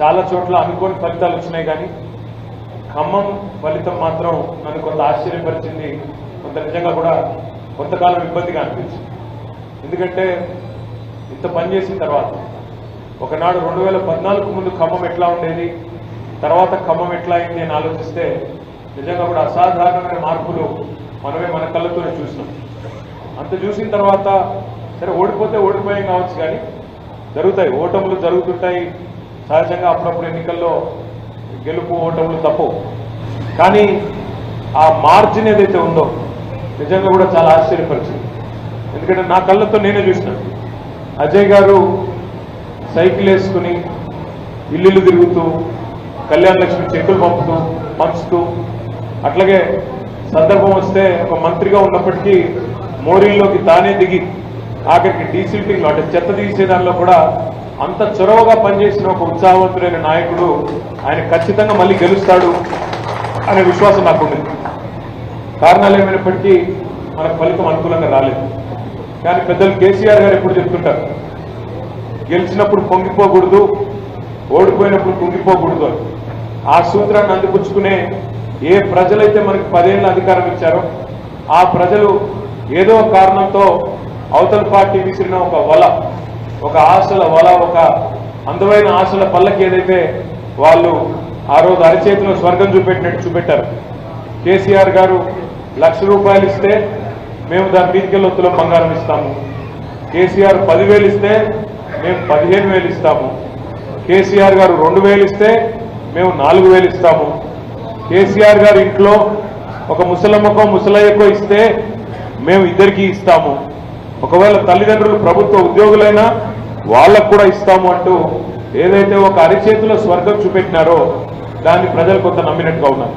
చాలా చోట్ల అనుకోని ఫలితాలు వచ్చినాయి కానీ ఖమ్మం ఫలితం మాత్రం నన్ను కొంత ఆశ్చర్యపరిచింది. కొంత నిజంగా కూడా కొంతకాలం ఇబ్బందిగా అనిపించింది. ఎందుకంటే ఇంత పని చేసిన తర్వాత ఒకనాడు 2014 ముందు ఖమ్మం ఎట్లా ఉండేది, తర్వాత ఖమ్మం ఎట్లా అయింది అని ఆలోచిస్తే నిజంగా కూడా అసాధారణమైన మార్పులు మనమే మన కళ్ళతోనే చూసినాం. అంత చూసిన తర్వాత సరే ఓడిపోతే ఓడిపోయాం కావచ్చు కానీ జరుగుతాయి, ఓటములు జరుగుతుంటాయి. సహజంగా అప్పుడప్పుడు ఎన్నికల్లో గెలుపు ఓటములు తప్పవు. కానీ ఆ మార్జిన్ ఏదైతే ఉందో నిజంగా కూడా చాలా ఆశ్చర్యపరిచింది. ఎందుకంటే నా కళ్ళతో నేనే చూసిన అజయ్ గారు సైకిల్ వేసుకుని ఇల్లు తిరుగుతూ కళ్యాణ లక్ష్మి చెక్కులు పంచుతూ అట్లాగే సందర్భం వస్తే ఒక మంత్రిగా ఉన్నప్పటికీ మోరీల్లోకి తానే దిగి ఆఖరికి డీసిల్టింగ్లో అంటే చెత్త తీసే దానిలో కూడా అంత చొరవగా పనిచేసిన ఒక ఉత్సాహవంతుడైన నాయకుడు ఆయన ఖచ్చితంగా మళ్ళీ గెలుస్తాడు అనే విశ్వాసం నాకుంది. కారణాలు ఏమైనప్పటికీ మనకు ఫలితం అనుకూలంగా రాలేదు. కానీ పెద్దలు కేసీఆర్ గారు ఎప్పుడు చెప్తుంటారు, గెలిచినప్పుడు పొంగిపోకూడదు, ఓడిపోయినప్పుడు కుంగిపోకూడదు అని. ఆ సూత్రాన్ని అందిపుచ్చుకునే ఏ ప్రజలైతే మనకి 10 ఏళ్ళ అధికారం ఇచ్చారో ఆ ప్రజలు ఏదో కారణంతో అవతల పార్టీ విసిరిన ఒక వల, ఒక ఆశల వల, ఒక అందమైన ఆశల పల్లకి ఏదైతే వాళ్ళు ఆ రోజు అరచేతిలో స్వర్గం చూపెట్టారు. కేసీఆర్ గారు ₹1,00,000 ఇస్తే మేము దాని మీదికెళ్ళి తులం బంగారం ఇస్తాము. కేసీఆర్ 10,000 ఇస్తే మేము 15,000 ఇస్తాము. కేసీఆర్ గారు 2,000 ఇస్తే మేము 4,000 ఇస్తాము. కేసీఆర్ గారు ఇంట్లో ఒక ముసలమ్మకో ముసలయ్యకో ఇస్తే మేము ఇద్దరికీ ఇస్తాము. ఒకవేళ తల్లిదండ్రులు ప్రభుత్వ ఉద్యోగులైనా వాళ్ళకు కూడా ఇస్తాము అంటూ ఏదైతే ఒక అరిచేతిలో స్వర్గం చూపెట్టినారో దాన్ని ప్రజలు కొంత నమ్మినట్టుగా ఉన్నారు.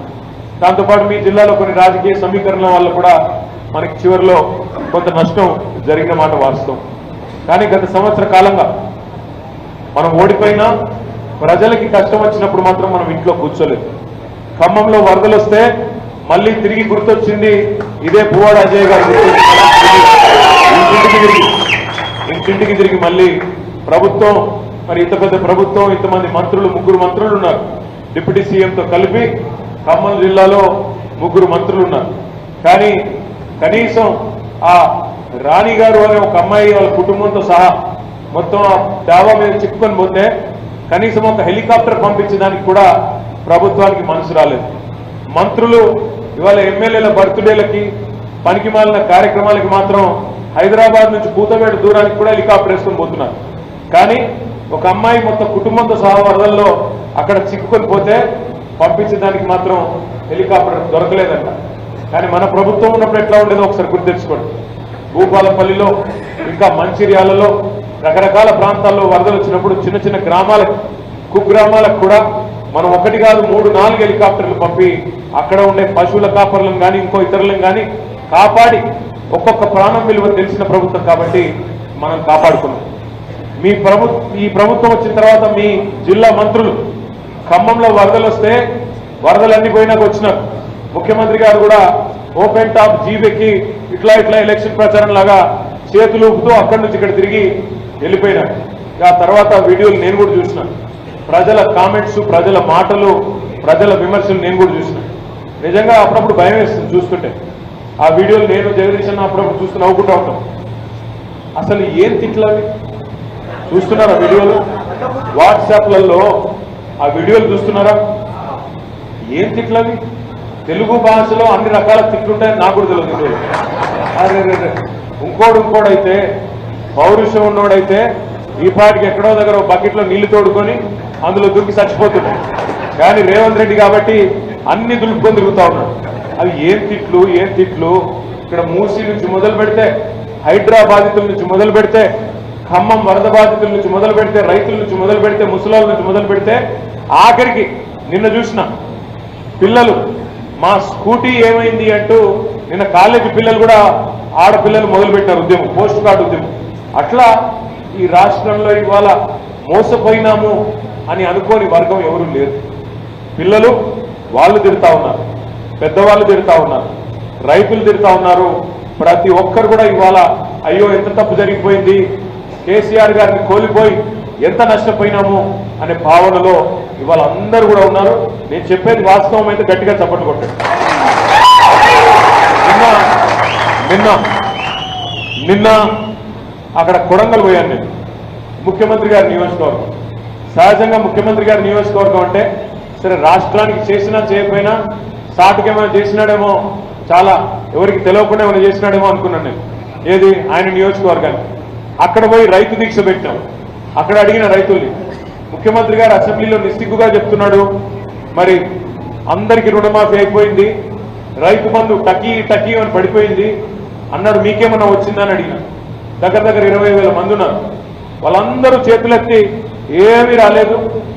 దాంతోపాటు మీ జిల్లాలో కొన్ని రాజకీయ సమీకరణల వల్ల కూడా మనకి చివరిలో కొంత నష్టం జరిగిన మాట వాస్తవం. కానీ గత సంవత్సర కాలంగా మనం ఓడిపోయినా ప్రజలకి కష్టం వచ్చినప్పుడు మాత్రం మనం ఇంట్లో కూర్చోలేదు. ఖమ్మంలో వరదలు వస్తే మళ్ళీ తిరిగి గుర్తొచ్చింది ఇదే పువ్వాడ అజయ్ గారు. ఇంటింటికి తిరిగి మళ్ళీ ప్రభుత్వం, మరి ఇంత పెద్ద ప్రభుత్వం, ఇంతమంది మంత్రులు, 3 మంత్రులు ఉన్నారు. డిప్యూటీ సీఎంతో కలిపి ఖమ్మం జిల్లాలో 3 మంత్రులు ఉన్నారు. కానీ కనీసం ఆ రాణి గారు అనే ఒక అమ్మాయి వాళ్ళ కుటుంబంతో సహా మొత్తం ఆ డాబా మీద చిక్కుకొని పోతే కనీసం ఒక హెలికాప్టర్ పంపించడానికి కూడా ప్రభుత్వానికి మనసు రాలేదు. మంత్రులు ఇవాళ ఎమ్మెల్యేల బర్త్డేలకి పనికి మాలిన కార్యక్రమాలకి మాత్రం హైదరాబాద్ నుంచి కూతవేడు దూరానికి కూడా హెలికాప్టర్ వేసుకొని పోతున్నారు. కానీ ఒక అమ్మాయి మొత్తం కుటుంబంతో సహా వరదల్లో అక్కడ చిక్కుకొని పోతే పంపించడానికి మాత్రం హెలికాప్టర్ దొరకలేదంట. కానీ మన ప్రభుత్వం ఉన్నప్పుడు ఎట్లా ఉండేదో ఒకసారి గుర్తు తెచ్చుకోండి. భూపాలపల్లిలో ఇంకా మంచిర్యాలలో రకరకాల ప్రాంతాల్లో వరదలు వచ్చినప్పుడు చిన్న చిన్న గ్రామాలకు, కుగ్రామాలకు కూడా మనం 1 కాదు 3, 4 హెలికాప్టర్లు పంపి అక్కడ ఉండే పశువుల కాపర్లను కానీ ఇంకో ఇతరులను కానీ కాపాడి ఒక్కొక్క ప్రాణం విలువ తెలిసిన ప్రభుత్వం కాబట్టి మనం కాపాడుకున్నాం. ఈ ప్రభుత్వం వచ్చిన తర్వాత మీ జిల్లా మంత్రులు ఖమ్మంలో వరదలు వస్తే వరదలన్నీ పోయినాక వచ్చినారు. ముఖ్యమంత్రి గారు కూడా ఓపెన్ టాప్ జీబెక్కి ఇట్లా ఎలక్షన్ ప్రచారం లాగా చేతులు ఊపుతూ అక్కడి నుంచి ఇక్కడ తిరిగి వెళ్ళిపోయినారు. ఆ తర్వాత వీడియోలు నేను కూడా చూసినాను. ప్రజల కామెంట్స్, ప్రజల మాటలు, ప్రజల విమర్శలు నేను కూడా చూసిన. నిజంగా అప్పుడప్పుడు భయం వేస్తుంది చూస్తుంటే. ఆ వీడియోలు నేను జగదీష్ అన్న అప్పుడప్పుడు చూస్తూ నవ్వుకుంటూ ఉంటాం. అసలు ఏం తిట్లవి చూస్తున్నారా వీడియోలు? వాట్సాప్లలో ఆ వీడియోలు చూస్తున్నారా? ఏం తిట్లవి? తెలుగు భాషలో అన్ని రకాల తిట్లుంటాయని నాకు కూడా తెలియదు. అరే ఇంకోడైతే పౌరుషం ఉన్నోడైతే ఈ పాటికి ఎక్కడో దగ్గర బకెట్లో నీళ్లు తోడుకొని అందులో దూకి చచ్చిపోతున్నాడు. కానీ రేవంత్ రెడ్డి కాబట్టి అన్ని దులుపుకొని తిరుగుతా ఉన్నాడు. అవి ఏం తిట్లు! ఇక్కడ మూసీ నుంచి మొదలు పెడితే, హైడ్రా బాధితుల నుంచి మొదలు పెడితే, ఖమ్మం వరద బాధితుల నుంచి మొదలు పెడితే, రైతుల నుంచి మొదలు పెడితే, ముసలాళ్ళ నుంచి మొదలు పెడితే, ఆఖరికి నిన్న చూసిన పిల్లలు మా స్కూటీ ఏమైంది అంటూ నిన్న కాలేజీ పిల్లలు కూడా ఆడపిల్లలు మొదలుపెట్టారు ఉద్యమం, పోస్ట్ కార్డు ఉద్యమం. అట్లా ఈ రాష్ట్రంలో ఇవాళ మోసపోయినాము అని అనుకోని వర్గం ఎవరు లేరు. పిల్లలు వాళ్ళు తిడతా ఉన్నారు, పెద్దవాళ్ళు తిడతా ఉన్నారు, రైతులు తిడతా ఉన్నారు. ప్రతి ఒక్కరు కూడా ఇవాళ అయ్యో ఎంత తప్పు జరిగిపోయింది, కేసీఆర్ గారిని కోల్పోయి ఎంత నష్టపోయినాము అనే భావనలో ఇవాళ అందరూ కూడా ఉన్నారు. నేను చెప్పేది వాస్తవం అయితే గట్టిగా చప్పట్లు కొట్టాడు. నిన్న అక్కడ కొడంగల్ పోయాను నేను, ముఖ్యమంత్రి గారి నియోజకవర్గం. సహజంగా ముఖ్యమంత్రి గారి నియోజకవర్గం అంటే సరే రాష్ట్రానికి చేసినా చేయకపోయినా సాటుకి ఏమైనా చేసినాడేమో, చాలా ఎవరికి తెలియకుండా ఏమైనా చేసినాడేమో అనుకున్నాను నేను. ఏది ఆయన నియోజకవర్గానికి అక్కడ పోయి రైతు దీక్ష పెట్టాం. అక్కడ అడిగిన రైతుల్ని ముఖ్యమంత్రి గారు అసెంబ్లీలో నిస్సిగ్గుగా చెప్తున్నాడు, మరి అందరికీ రుణమాఫీ అయిపోయింది, రైతు బంధు టకీ అని పడిపోయింది అన్నాడు, మీకేమన్నా వచ్చిందని అడిగిన. దగ్గర 20,000 మంది ఉన్నారు. వాళ్ళందరూ చేతులెత్తి ఏమీ రాలేదు,